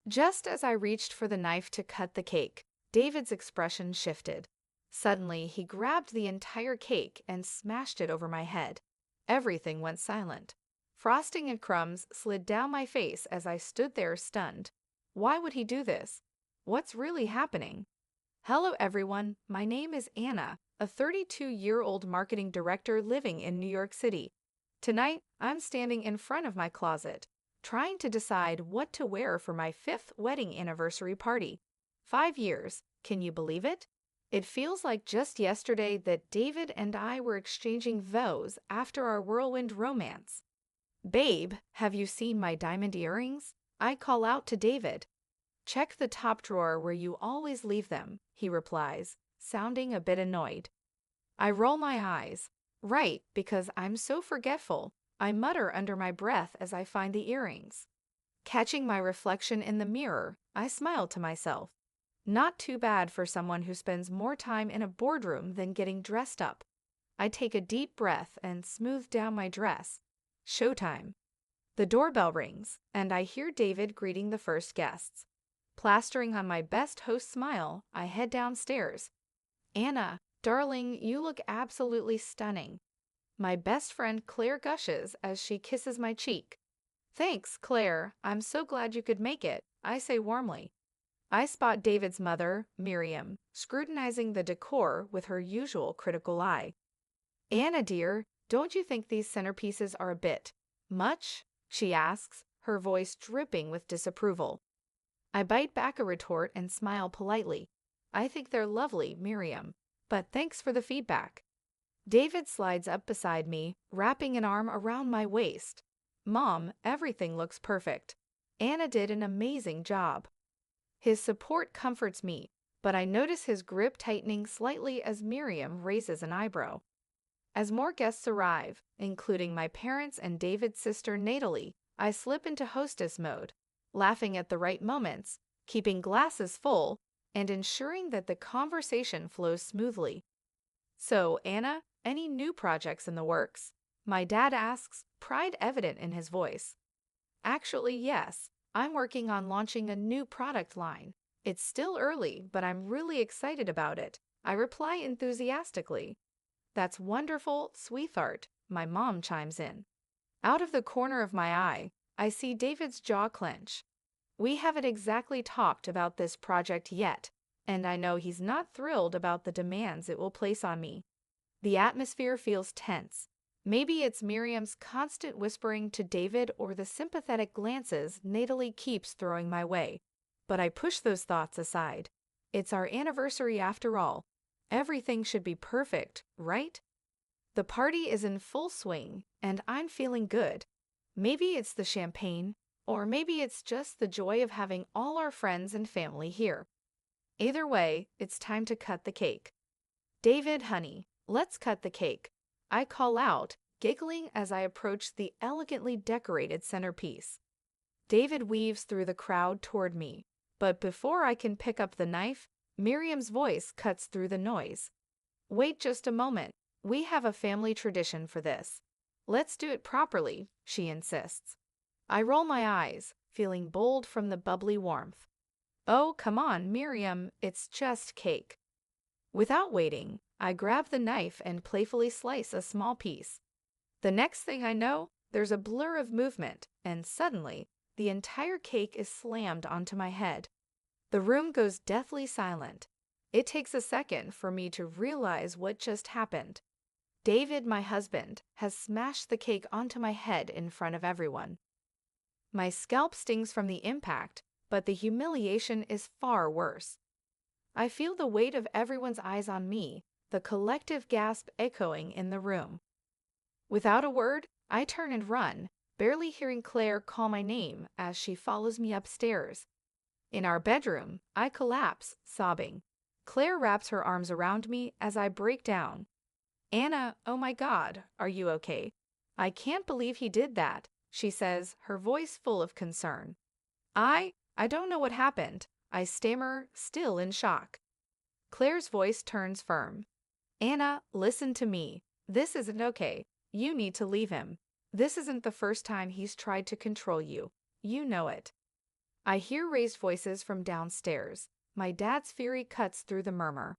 Just as I reached for the knife to cut the cake, David's expression shifted. Suddenly, he grabbed the entire cake and smashed it over my head. Everything went silent. Frosting and crumbs slid down my face as I stood there stunned. Why would he do this? What's really happening? Hello everyone, my name is Anna, a 32-year-old marketing director living in New York City. Tonight, I'm standing in front of my closet, trying to decide what to wear for my 5th wedding anniversary party. 5 years, can you believe it? It feels like just yesterday that David and I were exchanging vows after our whirlwind romance. Babe, have you seen my diamond earrings? I call out to David. Check the top drawer where you always leave them, he replies, sounding a bit annoyed. I roll my eyes. Right, because I'm so forgetful, I mutter under my breath as I find the earrings. Catching my reflection in the mirror, I smile to myself. Not too bad for someone who spends more time in a boardroom than getting dressed up. I take a deep breath and smooth down my dress. Showtime. The doorbell rings, and I hear David greeting the first guests. Plastering on my best host smile, I head downstairs. Anna, darling, you look absolutely stunning. My best friend Claire gushes as she kisses my cheek. Thanks, Claire. I'm so glad you could make it, I say warmly. I spot David's mother, Miriam, scrutinizing the decor with her usual critical eye. Anna, dear, don't you think these centerpieces are a bit much? She asks, her voice dripping with disapproval. I bite back a retort and smile politely. I think they're lovely, Miriam, but thanks for the feedback. David slides up beside me, wrapping an arm around my waist. Mom, everything looks perfect. Anna did an amazing job. His support comforts me, but I notice his grip tightening slightly as Miriam raises an eyebrow. As more guests arrive, including my parents and David's sister Natalie, I slip into hostess mode, laughing at the right moments, keeping glasses full, and ensuring that the conversation flows smoothly. So, Anna, any new projects in the works? My dad asks, pride evident in his voice. Actually, yes. I'm working on launching a new product line. It's still early, but I'm really excited about it, I reply enthusiastically. That's wonderful, sweetheart, my mom chimes in. Out of the corner of my eye, I see David's jaw clench. We haven't exactly talked about this project yet, and I know he's not thrilled about the demands it will place on me. The atmosphere feels tense. Maybe it's Miriam's constant whispering to David or the sympathetic glances Natalie keeps throwing my way. But I push those thoughts aside. It's our anniversary after all. Everything should be perfect, right? The party is in full swing, and I'm feeling good. Maybe it's the champagne, or maybe it's just the joy of having all our friends and family here. Either way, it's time to cut the cake. David, honey, let's cut the cake. I call out, giggling as I approach the elegantly decorated centerpiece. David weaves through the crowd toward me, but before I can pick up the knife, Miriam's voice cuts through the noise. Wait just a moment. We have a family tradition for this. Let's do it properly, she insists. I roll my eyes, feeling bold from the bubbly warmth. Oh, come on, Miriam, it's just cake. Without waiting, I grab the knife and playfully slice a small piece. The next thing I know, there's a blur of movement, and suddenly, the entire cake is slammed onto my head. The room goes deathly silent. It takes a second for me to realize what just happened. David, my husband, has smashed the cake onto my head in front of everyone. My scalp stings from the impact, but the humiliation is far worse. I feel the weight of everyone's eyes on me, the collective gasp echoing in the room. Without a word, I turn and run, barely hearing Claire call my name as she follows me upstairs. In our bedroom, I collapse, sobbing. Claire wraps her arms around me as I break down. Anna, oh my God, are you okay? I can't believe he did that, she says, her voice full of concern. I don't know what happened, I stammer, still in shock. Claire's voice turns firm. Anna, listen to me. This isn't okay. You need to leave him. This isn't the first time he's tried to control you. You know it. I hear raised voices from downstairs. My dad's fury cuts through the murmur.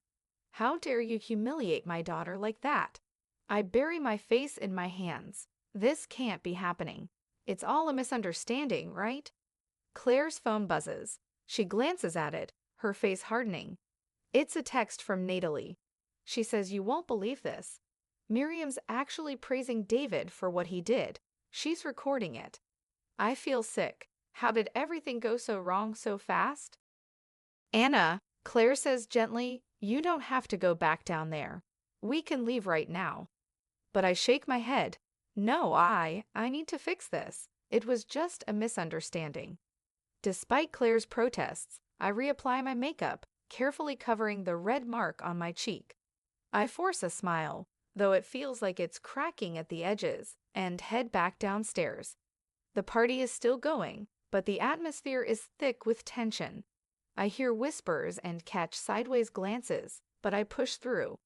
How dare you humiliate my daughter like that? I bury my face in my hands. This can't be happening. It's all a misunderstanding, right? Claire's phone buzzes. She glances at it, her face hardening. It's a text from Natalie. She says, "You won't believe this. Miriam's actually praising David for what he did. She's recording it." I feel sick. How did everything go so wrong so fast? "Anna," Claire says gently, "you don't have to go back down there. We can leave right now." But I shake my head. No, I need to fix this. It was just a misunderstanding. Despite Claire's protests, I reapply my makeup, carefully covering the red mark on my cheek. I force a smile, though it feels like it's cracking at the edges, and head back downstairs. The party is still going, but the atmosphere is thick with tension. I hear whispers and catch sideways glances, but I push through.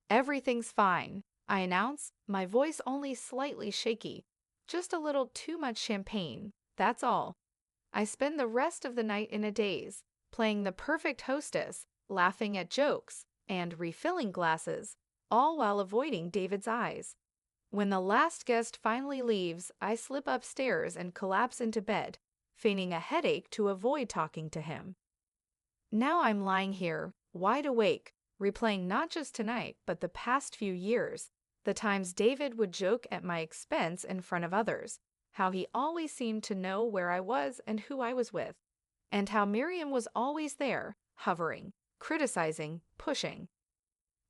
"Everything's fine," I announce, my voice only slightly shaky. "Just a little too much champagne, that's all." I spend the rest of the night in a daze, playing the perfect hostess, laughing at jokes, and refilling glasses, all while avoiding David's eyes. When the last guest finally leaves, I slip upstairs and collapse into bed, feigning a headache to avoid talking to him. Now I'm lying here, wide awake, replaying not just tonight, but the past few years, the times David would joke at my expense in front of others, how he always seemed to know where I was and who I was with, and how Miriam was always there, hovering, criticizing, pushing.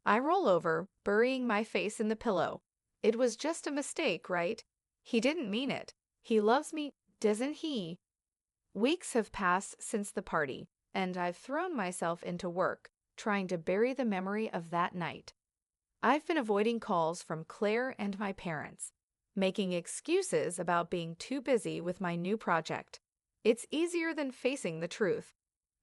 I roll over, burying my face in the pillow. It was just a mistake, right? He didn't mean it. He loves me, doesn't he? Weeks have passed since the party, and I've thrown myself into work, trying to bury the memory of that night. I've been avoiding calls from Claire and my parents, making excuses about being too busy with my new project. It's easier than facing the truth.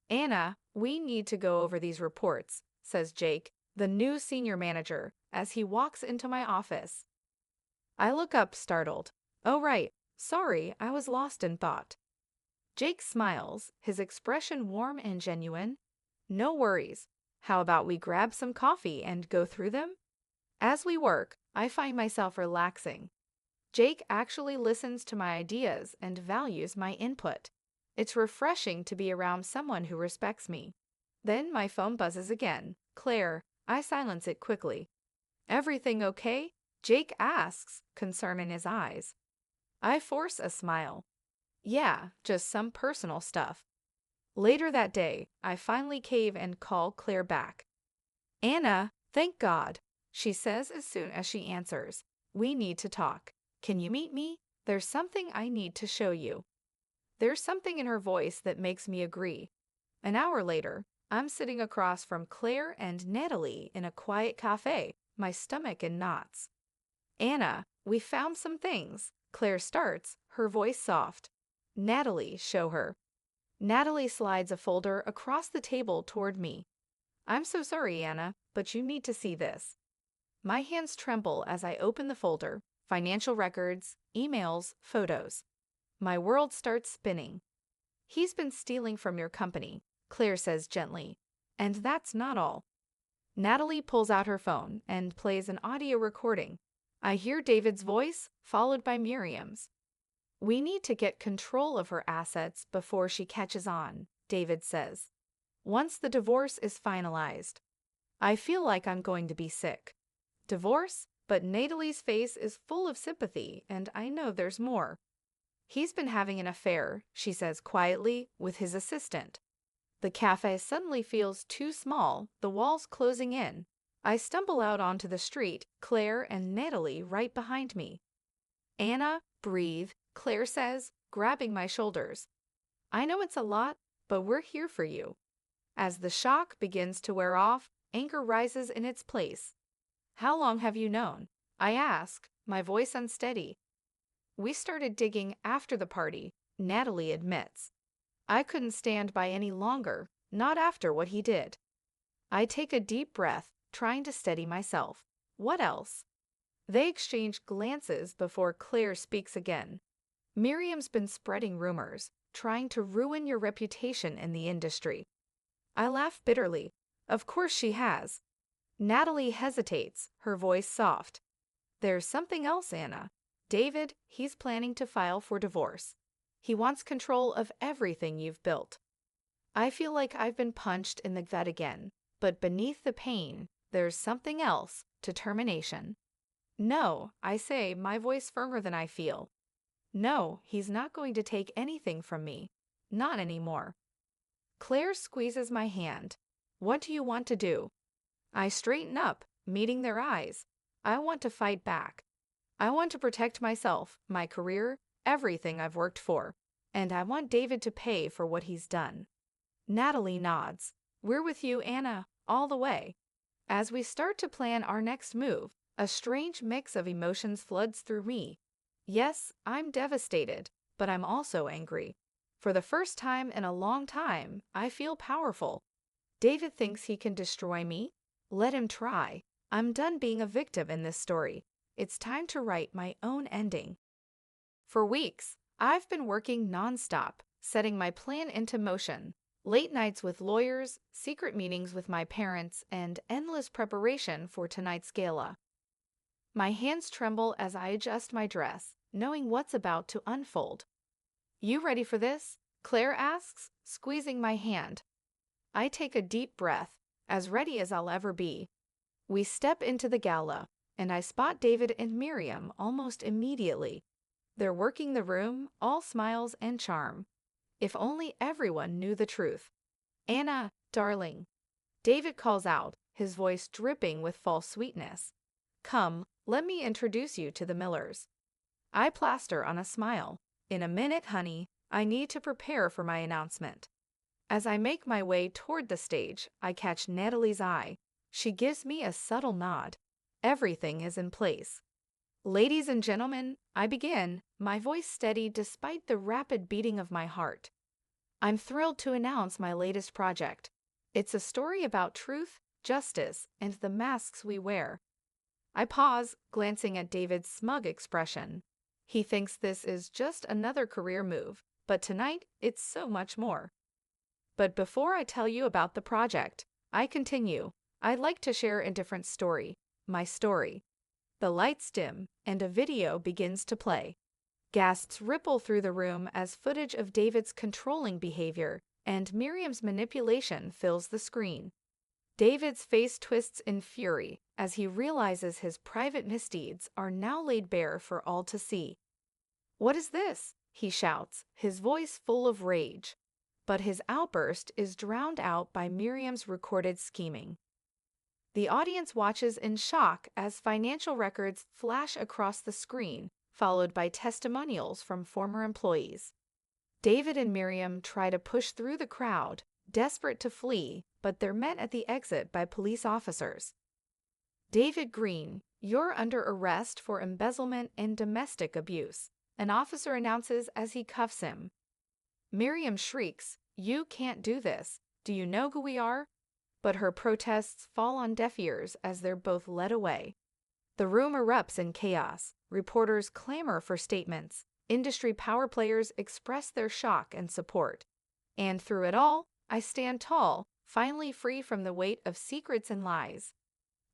"Anna, we need to go over these reports," says Jake, the new senior manager, as he walks into my office. I look up, startled. "Oh, right. Sorry, I was lost in thought." Jake smiles, his expression warm and genuine. "No worries. How about we grab some coffee and go through them?" As we work, I find myself relaxing. Jake actually listens to my ideas and values my input. It's refreshing to be around someone who respects me. Then my phone buzzes again. "Claire." I silence it quickly. "Everything okay?" Jake asks, concern in his eyes. I force a smile. "Yeah, just some personal stuff." Later that day, I finally cave and call Claire back. "Anna, thank God," she says as soon as she answers. "We need to talk. Can you meet me? There's something I need to show you." There's something in her voice that makes me agree. An hour later, I'm sitting across from Claire and Natalie in a quiet cafe, my stomach in knots. "Anna, we found some things," Claire starts, her voice soft. "Natalie, show her." Natalie slides a folder across the table toward me. "I'm so sorry, Anna, but you need to see this." My hands tremble as I open the folder, financial records, emails, photos. My world starts spinning. "He's been stealing from your company," Claire says gently. "And that's not all." Natalie pulls out her phone and plays an audio recording. I hear David's voice, followed by Miriam's. "We need to get control of her assets before she catches on," David says. "Once the divorce is finalized." I feel like I'm going to be sick. Divorce? But Natalie's face is full of sympathy, and I know there's more. "He's been having an affair," she says quietly, "with his assistant." The cafe suddenly feels too small, the walls closing in. I stumble out onto the street, Claire and Natalie right behind me. "Anna, breathe," Claire says, grabbing my shoulders. "I know it's a lot, but we're here for you." As the shock begins to wear off, anger rises in its place. "How long have you known?" I ask, my voice unsteady. "We started digging after the party," Natalie admits. "I couldn't stand by any longer, not after what he did." I take a deep breath, trying to steady myself. "What else?" They exchange glances before Claire speaks again. "Miriam's been spreading rumors, trying to ruin your reputation in the industry. I laugh bitterly. Of course she has. Natalie hesitates, her voice soft. There's something else, Anna. David, he's planning to file for divorce. He wants control of everything you've built. I feel like I've been punched in the gut again, but beneath the pain, there's something else, determination. No, I say, my voice firmer than I feel. No, he's not going to take anything from me. Not anymore. Claire squeezes my hand. What do you want to do? I straighten up, meeting their eyes. I want to fight back. I want to protect myself, my career, everything I've worked for. And I want David to pay for what he's done. Natalie nods. We're with you, Anna, all the way. As we start to plan our next move, a strange mix of emotions floods through me. Yes, I'm devastated, but I'm also angry. For the first time in a long time, I feel powerful. David thinks he can destroy me? Let him try. I'm done being a victim in this story. It's time to write my own ending. For weeks, I've been working nonstop, setting my plan into motion. Late nights with lawyers, secret meetings with my parents, and endless preparation for tonight's gala. My hands tremble as I adjust my dress, knowing what's about to unfold. You ready for this? Claire asks, squeezing my hand. I take a deep breath, as ready as I'll ever be. We step into the gala, and I spot David and Miriam almost immediately. They're working the room, all smiles and charm. If only everyone knew the truth. Anna, darling. David calls out, his voice dripping with false sweetness. Come, let me introduce you to the Millers. I plaster on a smile. In a minute, honey, I need to prepare for my announcement. As I make my way toward the stage, I catch Natalie's eye. She gives me a subtle nod. Everything is in place. Ladies and gentlemen, I begin, my voice steady despite the rapid beating of my heart. I'm thrilled to announce my latest project. It's a story about truth, justice, and the masks we wear. I pause, glancing at David's smug expression. He thinks this is just another career move, but tonight it's so much more. But before I tell you about the project, I continue. I'd like to share a different story, my story. The lights dim, and a video begins to play. Gasps ripple through the room as footage of David's controlling behavior and Miriam's manipulation fills the screen. David's face twists in fury as he realizes his private misdeeds are now laid bare for all to see. "What is this?" he shouts, his voice full of rage. But his outburst is drowned out by Miriam's recorded scheming. The audience watches in shock as financial records flash across the screen, followed by testimonials from former employees. David and Miriam try to push through the crowd, desperate to flee, but they're met at the exit by police officers. "David Green, you're under arrest for embezzlement and domestic abuse," an officer announces as he cuffs him. Miriam shrieks, "You can't do this. Do you know who we are?" But her protests fall on deaf ears as they're both led away. The room erupts in chaos. Reporters clamor for statements. Industry power players express their shock and support. And through it all, I stand tall, finally free from the weight of secrets and lies.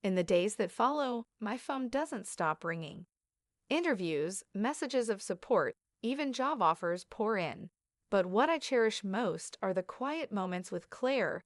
In the days that follow, my phone doesn't stop ringing. Interviews, messages of support, even job offers pour in. But what I cherish most are the quiet moments with Claire,